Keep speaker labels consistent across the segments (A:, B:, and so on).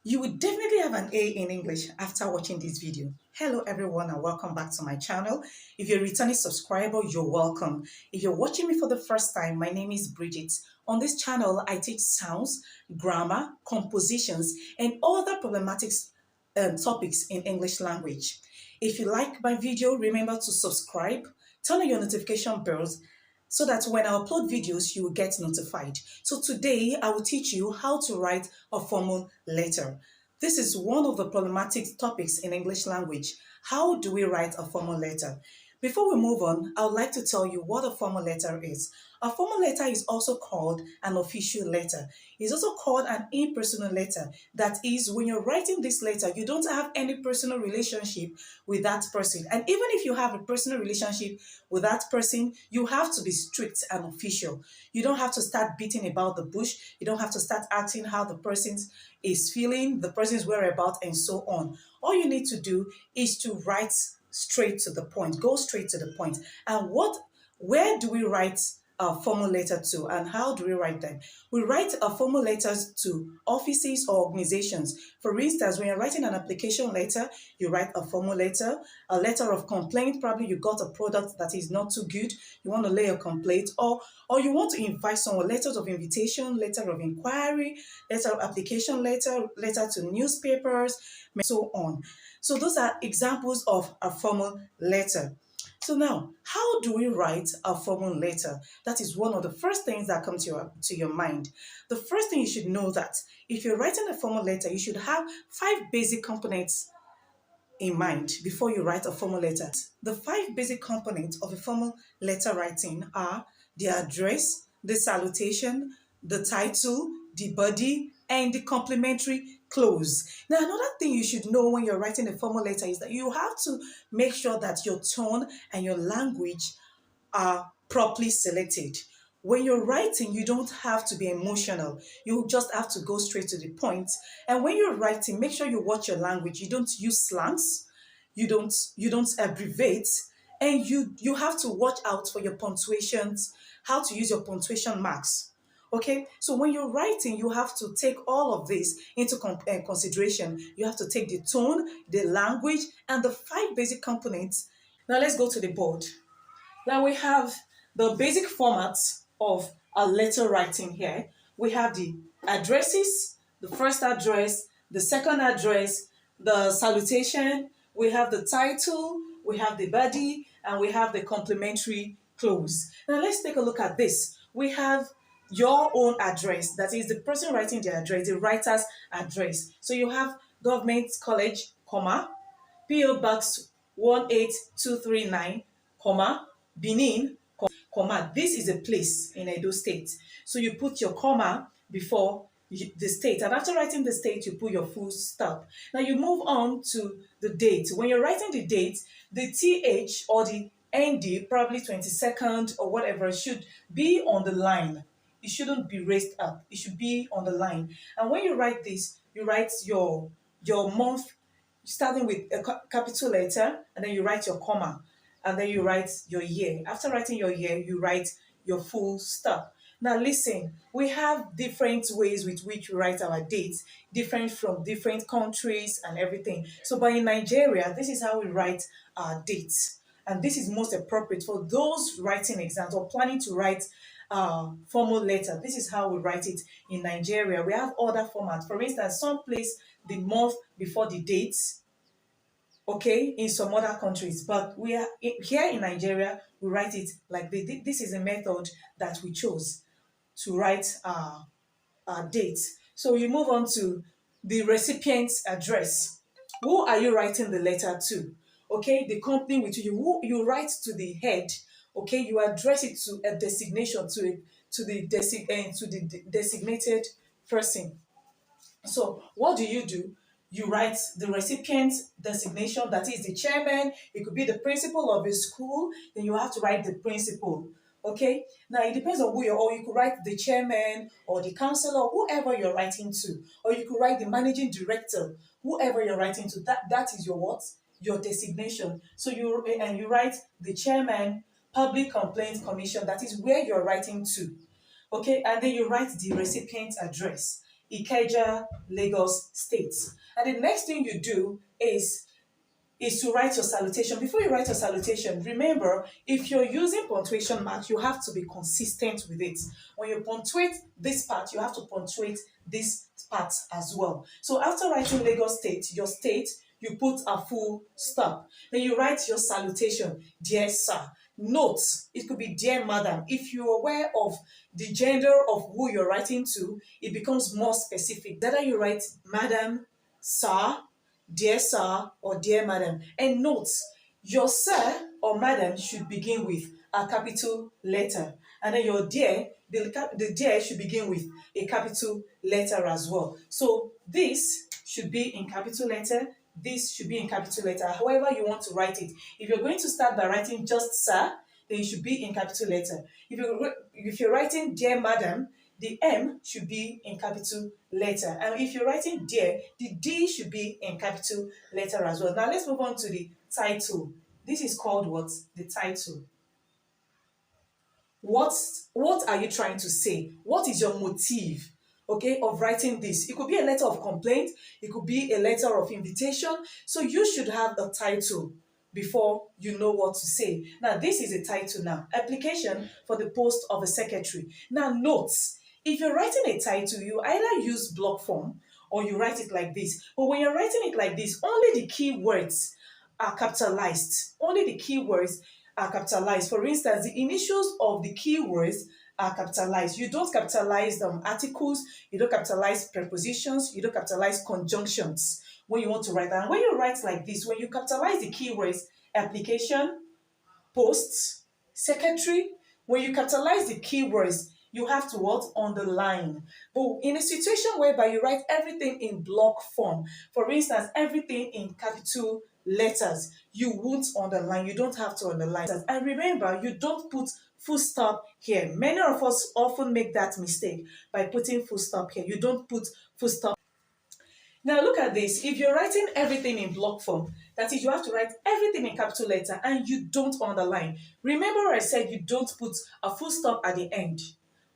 A: You would definitely have an A in English after watching this video. Hello everyone and welcome back to my channel. If you're a returning subscriber, you're welcome. If you're watching me for the first time, my name is Bridget. On this channel, I teach sounds, grammar, compositions, and other problematic topics in English language. If you like my video, remember to subscribe, turn on your notification bells so that when I upload videos, you will get notified. So today, I will teach you how to write a formal letter. This is one of the problematic topics in English language. How do we write a formal letter? Before we move on, I would like to tell you what a formal letter is. A formal letter is also called an official letter. It's also called an impersonal letter. That is, when you're writing this letter, you don't have any personal relationship with that person. And even if you have a personal relationship with that person, you have to be strict and official. You don't have to start beating about the bush. You don't have to start asking how the person is feeling, the person's whereabouts, and so on. All you need to do is to write straight to the point. Go straight to the point. And where do we write a formal letter to, and how do we write them? We write a formal letters to offices or organizations. For instance, when you're writing an application letter, you write a formal letter, a letter of complaint. Probably you got a product that is not too good. You want to lay a complaint, or you want to invite someone. Letters of invitation, letter of inquiry, letter of application letter, letter to newspapers, so on. So those are examples of a formal letter. So now, how do we write a formal letter? That is one of the first things that come to your mind. The first thing you should know that if you're writing a formal letter, you should have 5 basic components in mind before you write a formal letter. The 5 basic components of a formal letter writing are the address, the salutation, the title, the body, and the complimentary clause. Now, another thing you should know when you're writing a formal letter is that you have to make sure that your tone and your language are properly selected. When you're writing, you don't have to be emotional. You just have to go straight to the point. And when you're writing, make sure you watch your language. You don't use slangs. You don't abbreviate. And you have to watch out for your punctuations, how to use your punctuation marks. Okay, so when you're writing, you have to take all of this into consideration. You have to take the tone, the language, and the 5 basic components. Now let's go to the board. Now we have the basic format of a letter writing here. We have the addresses, the first address, the second address, the salutation, we have the title, we have the body, and we have the complimentary clause. Now let's take a look at this. We have your own address, that is the person writing the address, the writer's address. So you have Government College, comma, P.O. Box 18239, comma, Benin, comma. This is a place in Edo State. So you put your comma before the state. And after writing the state, you put your full stop. Now you move on to the date. When you're writing the date, the TH or the ND, probably 22nd or whatever, should be on the line. It shouldn't be raised up. It should be on the line. And when you write this, you write your month starting with a capital letter, and then you write your comma, and then you write your year. After writing your year, you write your full stop. Now listen, we have different ways with which we write our dates, different from different countries and everything. So but in Nigeria, this is how we write our dates. And this is most appropriate for those writing exams or planning to write formal letter. This is how we write it in Nigeria. We have other formats. For instance, some place the month before the dates, okay, in some other countries, but we are here in Nigeria, we write it like this is a method that we chose to write our dates. So you move on to the recipient's address. Who are you writing the letter to? Okay, the company with who you write to the head. Okay, you address it to a designation, to the designated person. So what do? You write the recipient designation, that is the chairman. It could be the principal of a school. Then you have to write the principal. Okay. Now it depends on who you're, or you could write the chairman or the counselor, whoever you're writing to, or you could write the managing director, whoever you're writing to. That is your what? Your designation. So you write the chairman, Public Complaints Commission. That is where you're writing to. Okay, and then you write the recipient address. Ikeja, Lagos State. And the next thing you do is to write your salutation. Before you write your salutation, remember, if you're using punctuation marks, you have to be consistent with it. When you punctuate this part, you have to punctuate this part as well. So after writing Lagos State, your state, you put a full stop. Then you write your salutation, dear sir. Note, it could be dear madam. If you're aware of the gender of who you're writing to, it becomes more specific. Whether you write madam, sir, dear sir, or dear madam. And note, your sir or madam should begin with a capital letter. And then your dear, the dear should begin with a capital letter as well. So this should be in capital letter. This should be in capital letter. However you want to write it. If you're going to start by writing just sir, then it should be in capital letter. If you're writing dear madam, the M should be in capital letter. And if you're writing dear, the D should be in capital letter as well. Now let's move on to the title. This is called what? The title. What are you trying to say? What is your motive, okay, of writing this? It could be a letter of complaint. It could be a letter of invitation. So you should have a title before you know what to say. Now, this is a title now. Application for the post of a secretary. Now, notes. If you're writing a title, you either use block form or you write it like this. But when you're writing it like this, only the key words are capitalized. Only the keywords are capitalized. For instance, the initials of the keywords are capitalized. You don't capitalize articles, you don't capitalize prepositions, you don't capitalize conjunctions when you want to write. And when you write like this, when you capitalize the keywords, application, post, secretary, when you capitalize the keywords, you have to what? Underline. But in a situation whereby you write everything in block form, for instance, everything in capital letters, you won't underline. You don't have to underline. And remember, you don't put full stop here. Many of us often make that mistake by putting full stop here. You don't put full stop. Now look at this. If you're writing everything in block form, that is, you have to write everything in capital letter and you don't underline. Remember I said you don't put a full stop at the end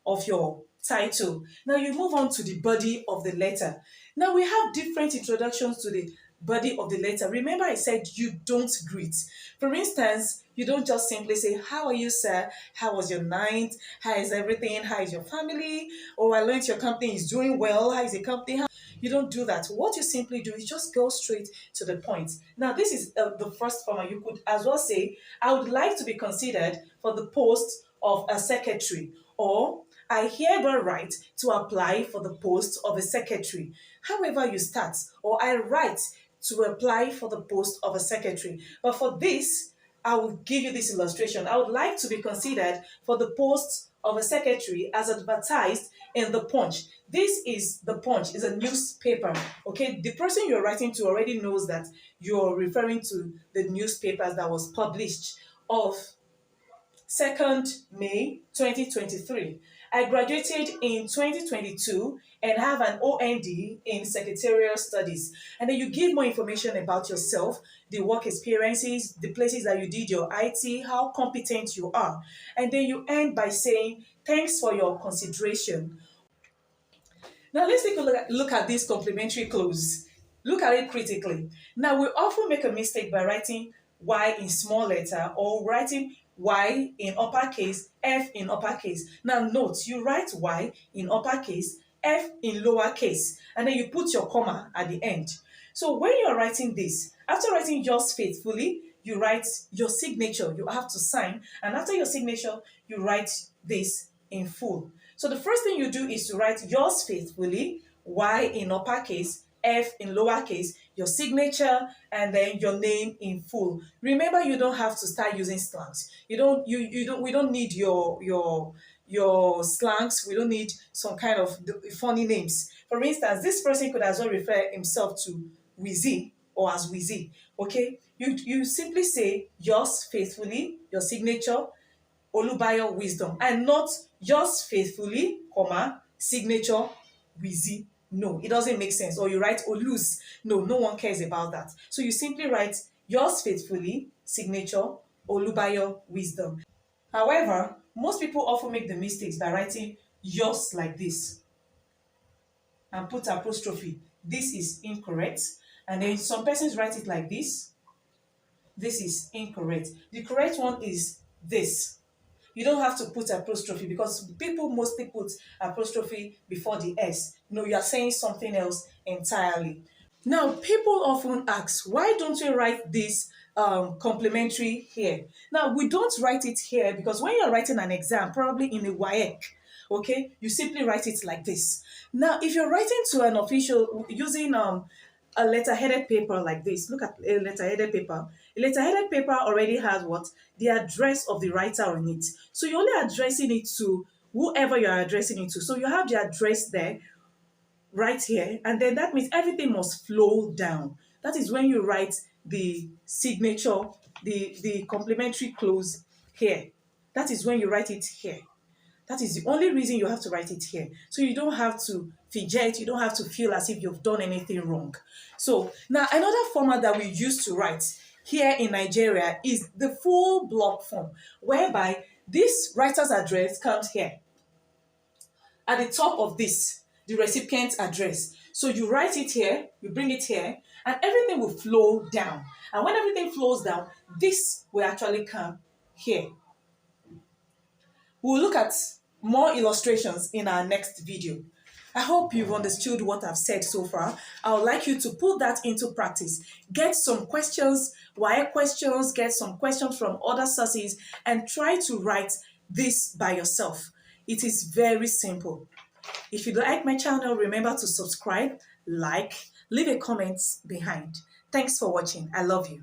A: of your title. Now you move on to the body of the letter. Now we have different introductions to the body of the letter. Remember I said you don't greet. For instance, you don't just simply say, how are you, sir? How was your night? How is everything? How is your family? Oh, I learned your company is doing well. How is the company? You don't do that. What you simply do is just go straight to the point. Now, this is the first format. You could as well say, I would like to be considered for the post of a secretary, or I hereby write to apply for the post of a secretary. However you start, or I write to apply for the post of a secretary. But for this, I will give you this illustration. I would like to be considered for the post of a secretary as advertised in the Punch. This is the Punch, is a newspaper. Okay, the person you're writing to already knows that you're referring to the newspapers that was published of 2nd May 2023. I graduated in 2022 and have an OND in Secretarial Studies. And then you give more information about yourself, the work experiences, the places that you did your IT, how competent you are. And then you end by saying, thanks for your consideration. Now let's take a look at this complimentary clause. Look at it critically. Now we often make a mistake by writing Y in small letter or writing Y in uppercase, F in uppercase. Now note, you write Y in uppercase, F in lowercase, and then you put your comma at the end. So when you're writing this, after writing yours faithfully, you write your signature. You have to sign, and after your signature, you write this in full. So the first thing you do is to write yours faithfully, Y in uppercase, F in lowercase, your signature, and then your name in full. Remember, you don't have to start using slangs. We don't need your slangs. We don't need some kind of funny names. For instance, this person could as well refer himself to Wizzy or as Wizzy. Okay, you simply say yours faithfully, your signature, Olubayo wisdom, and not yours faithfully, comma, signature, Wizzy. No, it doesn't make sense. Or you write Olus. No, no one cares about that. So you simply write yours faithfully, signature, Olubayo wisdom. However, most people often make the mistakes by writing yours like this. and put apostrophe, this is incorrect. And then some persons write it like this. This is incorrect. The correct one is this. You don't have to put apostrophe because people mostly put apostrophe before the S. No, you are saying something else entirely. Now, people often ask, why don't we write this complementary here? Now, we don't write it here because when you're writing an exam, probably in a WAEC, okay, you simply write it like this. Now, if you're writing to an official using a letter-headed paper like this, look at a letter-headed paper. A letter-headed paper already has what? The address of the writer on it. So you're only addressing it to whoever you're addressing it to. So you have the address there right here, and then that means everything must flow down. That is when you write the signature, the complementary clause here. That is when you write it here. That is the only reason you have to write it here. So you don't have to fidget, you don't have to feel as if you've done anything wrong. So now another format that we used to write here in Nigeria is the full block form, whereby this writer's address comes here. At the top of this, the recipient's address. So you write it here, you bring it here, and everything will flow down. And when everything flows down, this will actually come here. We'll look at more illustrations in our next video. I hope you've understood what I've said so far. I would like you to put that into practice. Get some questions, wire questions, get some questions from other sources, and try to write this by yourself. It is very simple. If you like my channel, remember to subscribe, like, leave a comment behind. Thanks for watching. I love you.